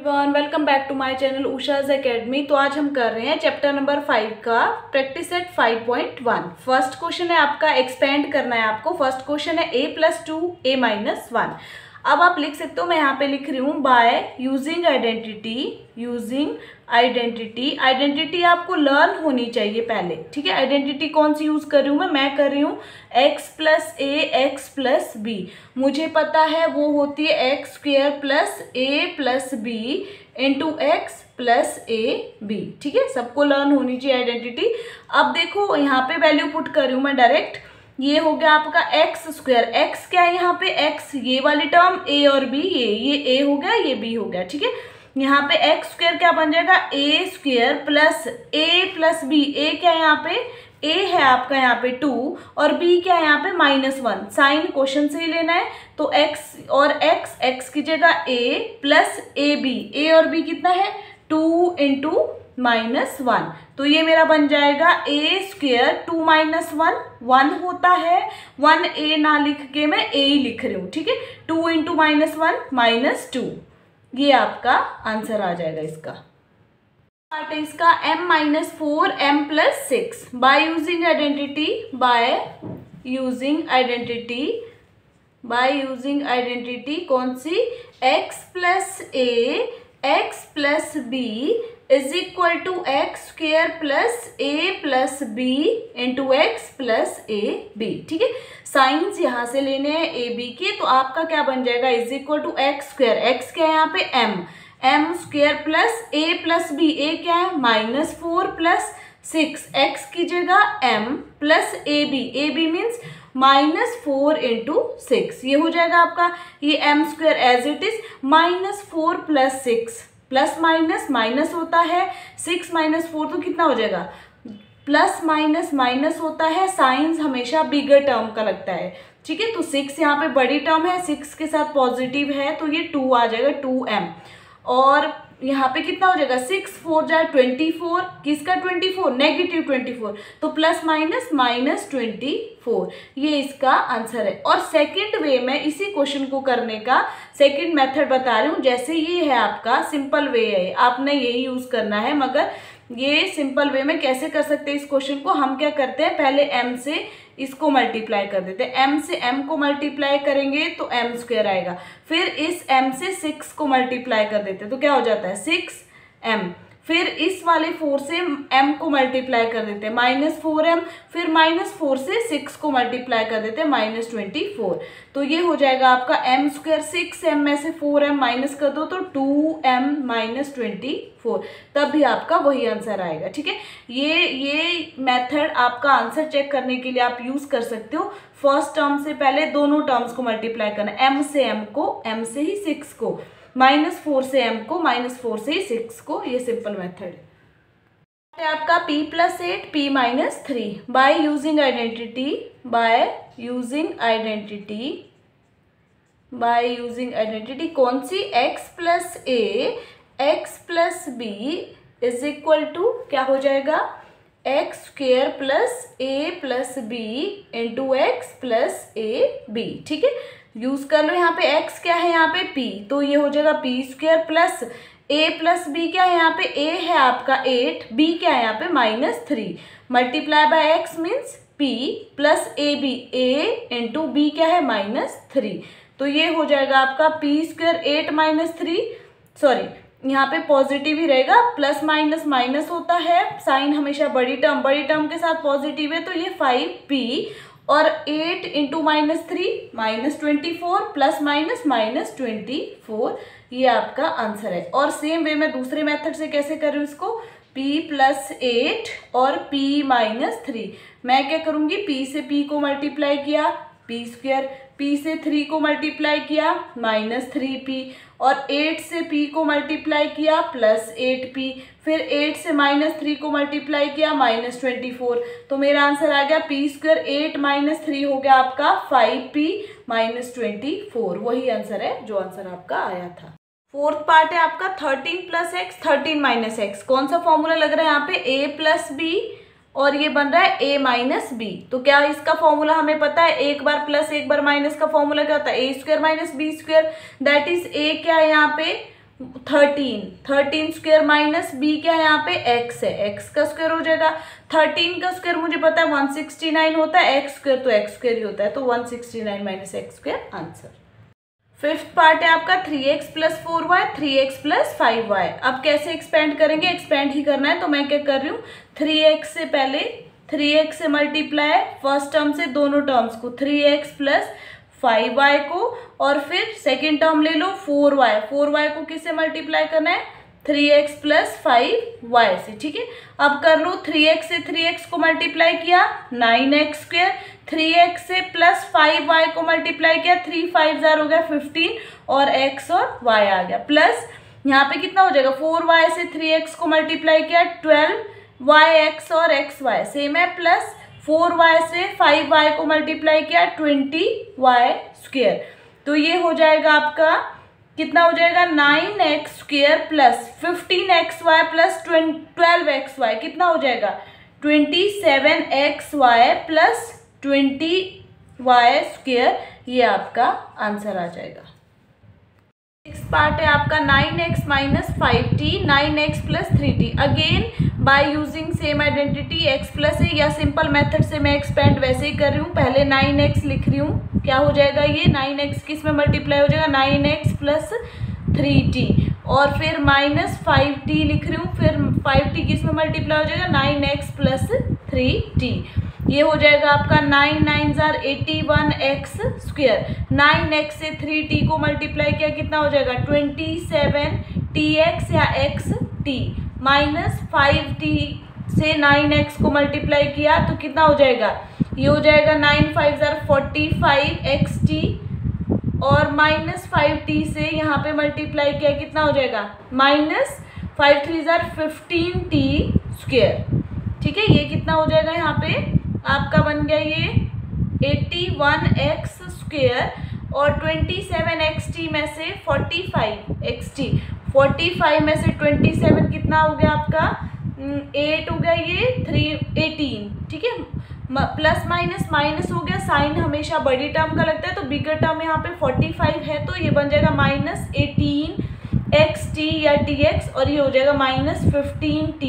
Everyone, welcome back to my channel Usha's academy. तो आज हम कर रहे हैं चैप्टर नंबर 5 का प्रैक्टिस सेट 5.1। फर्स्ट क्वेश्चन है आपका, एक्सपेंड करना है आपको। फर्स्ट क्वेश्चन है a+2 a-1। अब आप लिख सकते हो, मैं यहाँ पे लिख रही हूँ बाय यूजिंग आइडेंटिटी आपको लर्न होनी चाहिए पहले, ठीक है। आइडेंटिटी कौन सी यूज कर रही हूँ मैं कर रही हूँ x+a x+b। मुझे पता है वो होती है x² + a+b इंटू x+ab, ठीक है। सबको लर्न होनी चाहिए आइडेंटिटी। अब देखो यहाँ पे वैल्यू पुट कर रही हूँ मैं डायरेक्ट। ये हो गया आपका x²। x क्या है यहाँ पे, x ये वाली टर्म, a और b, ये a हो गया, ये b हो गया, ठीक है। यहाँ पे x² क्या बन जाएगा, a² + a+b। a क्या है यहाँ पे, a है आपका यहाँ पे 2 और b क्या है यहाँ पे -1। साइन क्वेश्चन से ही लेना है, तो x और x की जगह a + ab। a और b कितना है 2 × -1, तो ये मेरा बन जाएगा a² 2 - 1 होता है। 1a ना लिख के मैं a ही लिख रही हूँ, ठीक है। 2 × -1 -2, ये आपका आंसर आ जाएगा इसका। पार्ट है इसका m-4 m+6 bye using identity कौन सी, x+a x+b is equal to x² + a+b into x+ab, ठीक है। साइंस यहाँ से लेने हैं ए बी के, तो आपका क्या बन जाएगा, is equal to x²। x क्या है यहाँ पे m² + a+b। a क्या है -4 + 6। x की जगह m + ab। ab मीन्स -4 × 6, ये हो जाएगा आपका। ये m² as it is -4 + 6 plus minus minus होता है, 6 - 4 तो कितना हो जाएगा, प्लस माइनस माइनस होता है। साइंस हमेशा बिगर टर्म का लगता है, ठीक है। तो 6 यहाँ पे बड़ी टर्म है, 6 के साथ पॉजिटिव है, तो ये 2 आ जाएगा 2m। और यहाँ पे कितना हो जाएगा, 6 × 4 = 24। किसका 24, -24, तो प्लस माइनस -24, ये इसका आंसर है। और सेकंड वे में इसी क्वेश्चन को करने का सेकंड मेथड बता रही हूँ। जैसे ये है आपका सिंपल वे है, आपने यही यूज करना है, मगर ये सिंपल वे में कैसे कर सकते हैं इस क्वेश्चन को, हम क्या करते हैं, पहले m से इसको मल्टीप्लाई कर देते हैं। m से m को मल्टीप्लाई करेंगे तो m² आएगा, फिर इस m से 6 को मल्टीप्लाई कर देते हैं तो क्या हो जाता है 6m। फिर इस वाले 4 से m को मल्टीप्लाई कर देते हैं -4m, फिर -4 से 6 को मल्टीप्लाई कर देते हैं -24, तो ये हो जाएगा आपका m²। 6m में से 4m माइनस कर दो तो 2m - 24, तब भी आपका वही आंसर आएगा, ठीक है। ये मेथड आपका आंसर चेक करने के लिए आप यूज कर सकते हो। फर्स्ट टर्म से पहले दोनों टर्म्स को मल्टीप्लाई करना, m से m को, m से ही 6 को, -4 से m को, -4 से 6 को, ये सिंपल मेथड है आपका। p+8 p-3 bye using identity कौन सी, x+a x+b is equal to क्या हो जाएगा, x² + a+b इंटू x+ab, ठीक है। यूज कर लो, यहाँ पे x क्या है, यहाँ पे p, तो ये हो जाएगा p² + a+b क्या है, यहाँ पे a है आपका 8, b क्या है यहाँ पे -3, multiply by x means p + ab, a into b क्या है -3, तो ये हो जाएगा आपका p² 8 - 3, सॉरी यहाँ पे पॉजिटिव ही रहेगा, प्लस माइनस माइनस होता है, साइन हमेशा बड़ी टर्म के साथ पॉजिटिव है, तो ये 5p और 8 × -3 -24 प्लस माइनस -24, ये आपका आंसर है। और सेम वे में दूसरे मेथड से कैसे कर रही हूँ इसको, p+8 और p-3, मैं क्या करूँगी, p से p को मल्टीप्लाई किया p², p से 3 को मल्टीप्लाई किया -3p, और 8 से p को मल्टीप्लाई किया +8p, फिर 8 से -3 को मल्टीप्लाई किया -24, तो मेरा आंसर आ गया p² 8 - 3 हो गया आपका 5p -24, वही आंसर है जो आंसर आपका आया था। फोर्थ पार्ट है आपका 13 + x 13 - x। कौन सा फॉर्मूला लग रहा है यहाँ पे, a + b और ये बन रहा है a - b, तो क्या इसका फॉर्मूला हमें पता है, एक बार प्लस एक बार माइनस का फॉर्मूला क्या होता है, a² - b², that is a क्या है यहाँ पे 13 स्क्वायर माइनस बी क्या है यहाँ पे एक्स है, एक्स का स्क्वायर हो जाएगा। 13 का स्क्वायर मुझे पता है 169 होता है, एक्स स्क्वायर तो एक्स स्क्वायर ही होता है, तो 169 minus x square answer. Fifth part है आपका 3x plus 4y 3x plus 5y। अब कैसे एक्सपेंड करेंगे, एक्सपेंड ही करना है, तो मैं क्या कर रही हूँ 3x से पहले 3x से मल्टीप्लाई फर्स्ट टर्म से दोनों टर्म्स को 3x प्लस 5y को, और फिर सेकेंड टर्म ले लो 4y को किससे मल्टीप्लाई करना है 3x प्लस 5y से, ठीक है। अब कर लो 3x से 3x को मल्टीप्लाई किया 9x स्क्वायर, 3x से प्लस 5y को मल्टीप्लाई किया 3 5 जार हो गया 15 और x और y आ गया, प्लस यहाँ पे कितना हो जाएगा 4y से 3x को मल्टीप्लाई किया 12yx और xy सेम है, प्लस 4y से 5y को मल्टीप्लाई किया 20y स्क्वायर, तो ये हो जाएगा आपका कितना हो जाएगा 9x square plus 15xy plus 12xy कितना हो जाएगा 27xy प्लस 20y स्क्वायर, ये आपका आंसर आ जाएगा। नेक्स्ट पार्ट है आपका 9x minus 5t 9x plus 3t। Again by using same identity x plus है, या सिंपल मेथड से मैं एक्सपेंड वैसे ही कर रही हूँ। पहले 9x लिख रही हूँ, क्या हो जाएगा ये 9x किस में मल्टीप्लाई हो जाएगा 9x प्लस 3t, और फिर माइनस 5t लिख रही हूँ, फिर 5t किस में मल्टीप्लाई हो जाएगा 9x प्लस 3t, ये हो जाएगा आपका 9 9 जार 81x स्क्वायर। 9x से 3t को मल्टीप्लाई किया कितना हो जाएगा 27tx या xt, माइनस 5t से 9x को मल्टीप्लाई किया तो कितना हो जाएगा, ये हो जाएगा 9 5 जार 45xt, और माइनस 5t से यहाँ पे मल्टीप्लाई किया कितना हो जाएगा माइनस 5 3 जार 15t स्क्वायर, ठीक है। ये कितना हो जाएगा यहाँ पे आपका बन गया ये 81x स्क्वायर, और 27xt में से 45 में से 27 कितना हो गया आपका 8 हो गया, ये 18, ठीक है। प्लस माइनस माइनस हो गया, साइन हमेशा बड़ी टर्म का लगता है, तो बिगर टर्म यहाँ पे 45 है, तो ये बन जाएगा माइनस 18xt या tx, और ये हो जाएगा माइनस 15t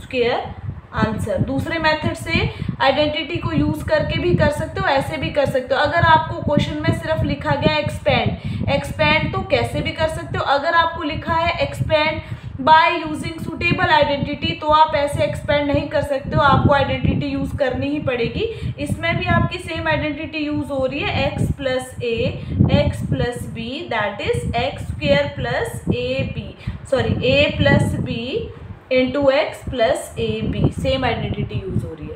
स्क्वायर आंसर। दूसरे मेथड से आइडेंटिटी को यूज करके भी कर सकते हो, ऐसे भी कर सकते हो। अगर आपको क्वेश्चन में सिर्फ लिखा गया एक्सपेंड तो कैसे भी कर सकते हो। अगर आपको लिखा है expand by using suitable identity, तो आप ऐसे एक्सपेंड नहीं कर सकते हो, आपको आइडेंटिटी यूज करनी ही पड़ेगी। इसमें भी आपकी सेम आइडेंटिटी यूज हो रही है x plus a x plus B, that is X square plus a प्लस b इंटू एक्स प्लस ए बी, सेम आइडेंटिटी यूज हो रही है।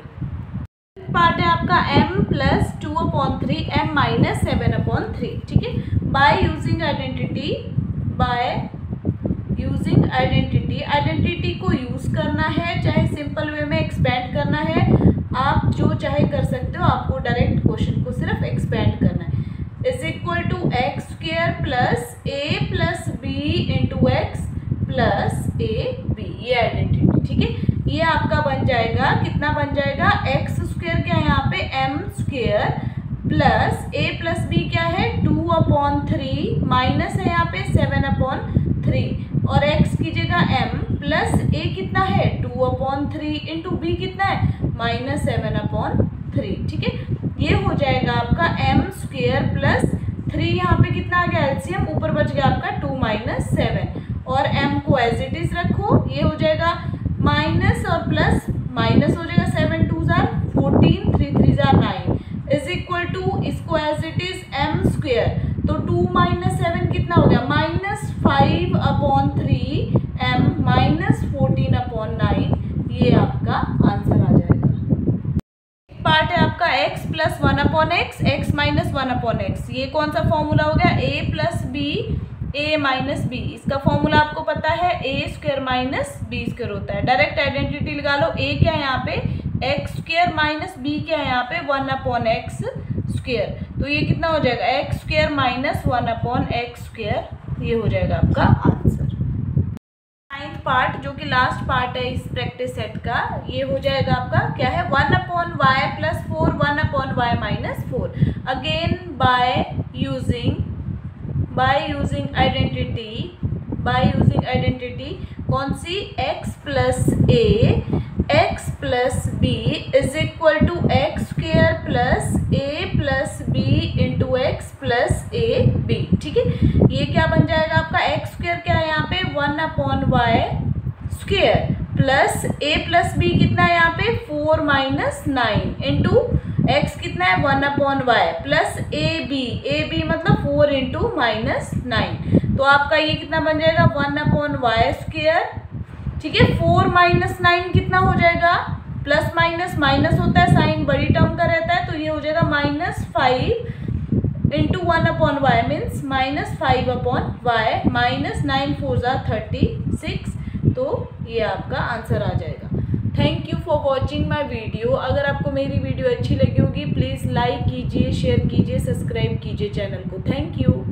पार्ट है आपका m प्लस 2/3 m माइनस 7/3, ठीक है। बाय यूजिंग आइडेंटिटी को यूज करना है, चाहे सिंपल वे में एक्सपेंड करना है, आप जो चाहे कर सकते हो, आपको डायरेक्ट क्वेश्चन को सिर्फ एक्सपेंड करना है। Is equal to x square plus a plus b into x plus A b, ये आइडेंटिटी, ठीक है। ये आपका बन जाएगा कितना बन जाएगा एक्स स्क्वायर क्या है यहाँ पे m स्क्वायर प्लस a प्लस b क्या है 2/3 माइनस है यहाँ पे 7/3, और x की जगह m प्लस a कितना है 2/3 इंटू b कितना है माइनस 7/3, ठीक है। ये हो जाएगा आपका m स्क्वायर प्लस 3, यहाँ पे कितना आ गया एलसीएम, ऊपर बच गया आपका 2 माइनस 7, और m को एज इट इज रखो, ये हो जाएगा माइनस और प्लस माइनस हो जाएगा 7 2 जार 14 3 3 जार 9 इज इक्वल टू इसको as it is m square, तो 2 माइनस 7 कितना हो गया माइनस 5/3 m माइनस 14/9, ये आपका आंसर आ जाएगा। पार्ट है आपका x plus 1/x x minus 1/x, ये कौन सा फॉर्मूला हो गया a plus b a minus b, इसका फॉर्मूला आपको पता है a square minus b square होता है। डायरेक्ट आइडेंटिटी लगा लो, a क्या है यहाँ पे x स्क्वायर माइनस b क्या है यहाँ पे 1/x स्क्वायर, तो ये कितना हो जाएगा x square minus 1/x square, ये हो जाएगा आपका आंसर। नाइन्थ पार्ट जो कि लास्ट पार्ट है इस प्रैक्टिस सेट का, ये हो जाएगा आपका क्या है 1/y plus 4 1/y minus 4। Again by using identity by using identity. कौन सी? x plus a x plus b is equal to x square plus a plus b into x plus A b. ठीक है, ये क्या बन जाएगा आपका? X square क्या है यहाँ पे? 1/y square plus a plus B कितना है यहाँ पे? 4 - 9 इंटू एक्स कितना है? 1/y प्लस ए बी मतलब 4 इंटू -9। तो आपका ये कितना बन जाएगा? 1/y square. ठीक है, 4 - 9 कितना हो जाएगा? प्लस माइनस माइनस होता है, साइन बड़ी टर्म का रहता है, तो ये हो जाएगा -5 इंटू 1/y मीन्स -5/y -9 4 = 36। तो ये आपका आंसर आ जाएगा। Thank you for watching my video. अगर आपको मेरी वीडियो अच्छी लगी होगी प्लीज़ लाइक कीजिए, शेयर कीजिए, सब्सक्राइब कीजिए चैनल को। Thank you.